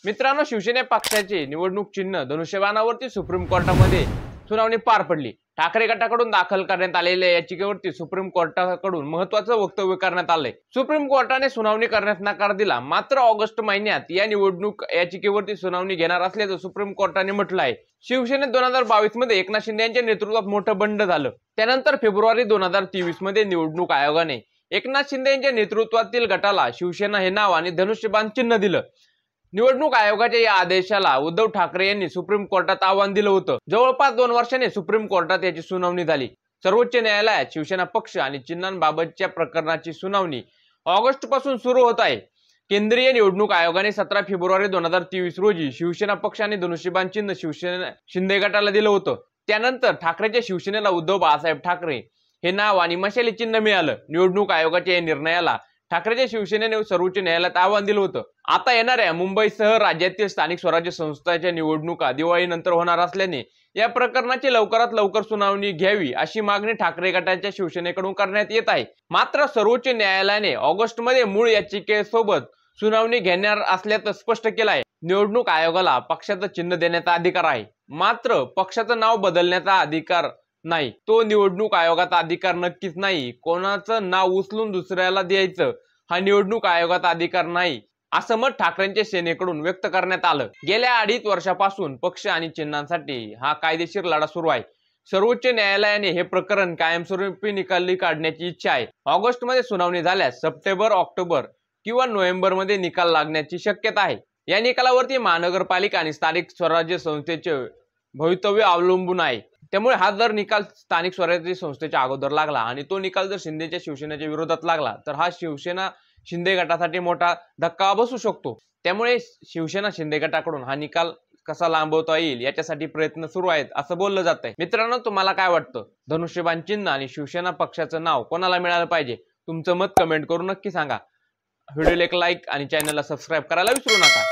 मित्रांनो, शिवसेना पक्षाचे निवडणूक चिन्ह धनुष्यबाणावरती सुप्रीम कोर्टामध्ये सुनावणी पार पडली। ठाकरे गटाकडून दाखल करण्यात आलेल्या याचिकेवरती सुप्रीम कोर्टाकडून महत्त्वाचं वक्तव्य करण्यात आलंय। सुप्रीम कोर्टाने सुनावणी करण्यास नकार दिला। मात्र ऑगस्ट महिन्यात या निवडणूक याचिकेवरती सुनावणी घेणार असल्याचं सुप्रीम कोर्टाने म्हटलं आहे। शिवसेनेत 2022 मध्ये एकनाथ शिंदे यांच्या नेतृत्वात मोठं बंड झालं। त्यानंतर फेब्रुवारी 2023 मध्ये निवडणूक आयोगाने एकनाथ शिंदे यांच्या नेतृत्वातील गटाला शिवसेना हे नाव आणि धनुष्यबाण चिन्ह दिलं। निवडणूक आयोगाच्या या आदेशाला उद्धव ठाकरे यांनी सुप्रीम कोर्टात आव्हान दिलं होतं। जवळपास 2 वर्षांनी सुप्रीम कोर्टात याची सुनावणी झाली। सर्वोच्च न्यायालयात शिवसेना पक्ष आणि चिन्हांबाबतच्या प्रकरणाची सुनावणी ऑगस्ट पासून सुरू होत आहे। केंद्रीय निवडणूक आयोगाने 17 फेब्रुवारी 2023 रोजी शिवसेना पक्ष आणि धनुष्यबाण चिन्ह शिवसेना शिंदे गटाला दिलं होतं। त्यानंतर ठाकरेच्या शिवसेनेला उद्धव बाळासाहेब ठाकरे हे नाव आणि मशाली चिन्ह मिळालं। निवडणूक आयोगाच्या या निर्णयाला ठाकरेच्या शिवसेनेने सर्वोच्च न्यायालयात आव्हान दिलं होतं। आता येणाऱ्या मुंबईसह राज्यातील स्थानिक स्वराज्य संस्थांच्या निवडणुका दिवाळीनंतर होणार असल्याने या प्रकरणाची लवकरात लवकर सुनावणी घ्यावी अशी मागणी ठाकरे गटाच्या शिवसेनेकडून करण्यात येत आहे। मात्र सर्वोच्च न्यायालयाने ऑगस्ट मध्ये मूळ याचिकेसोबत सुनावणी घेणार असल्याचं स्पष्ट केलं आहे। निवडणूक आयोगाला पक्षाचं चिन्ह देण्याचा अधिकार आहे, मात्र पक्षाचं नाव बदलण्याचा अधिकार नाही। तो निवडणूक आयोगाचा अधिकार नक्कीच नाही। कोणाचं नाव उचलून दुसऱ्याला द्यायचं हा निवडणूक आयोगाचा अधिकार नाही, असं मत ठाकरेंच्या सेनेकडून व्यक्त करण्यात आलं। गेल्या 2.5 वर्षापासून पक्ष आणि चिन्हांसाठी हा कायदेशीर लढा सुरू आहे। सर्वोच्च न्यायालयाने हे प्रकरण कायमस्वरूपी निकाली काढण्याची इच्छा आहे। ऑगस्ट मध्ये सुनावणी झाल्यास सप्टेंबर, ऑक्टोबर किंवा नोव्हेंबर मध्ये निकाल लागण्याची शक्यता आहे। या निकालावरती महानगरपालिका आणि स्थानिक स्वराज्य संस्थेचे भवितव्य अवलंबून आहे। त्यामुळे हा जर निकाल स्थानिक स्वराज्य संस्थेच्या अगोदर लागला आणि तो निकाल जर शिंदेच्या शिवसेनेच्या विरोधात लागला तर हा शिवसेना शिंदे गटासाठी मोठा धक्का बसू शकतो। त्यामुळे शिवसेना शिंदे गटाकडून हा निकाल कसा लांबवता येईल याच्यासाठी प्रयत्न सुरू आहेत असं बोललं जात आहे। मित्रांनो, तुम्हाला काय वाटतं? धनुष्यबाण चिन्ह आणि शिवसेना पक्षाचं नाव कोणाला मिळालं पाहिजे? तुमचं मत कमेंट करून नक्की सांगा। व्हिडिओला एक लाईक आणि चॅनलला सबस्क्राईब करायला विसरू नका।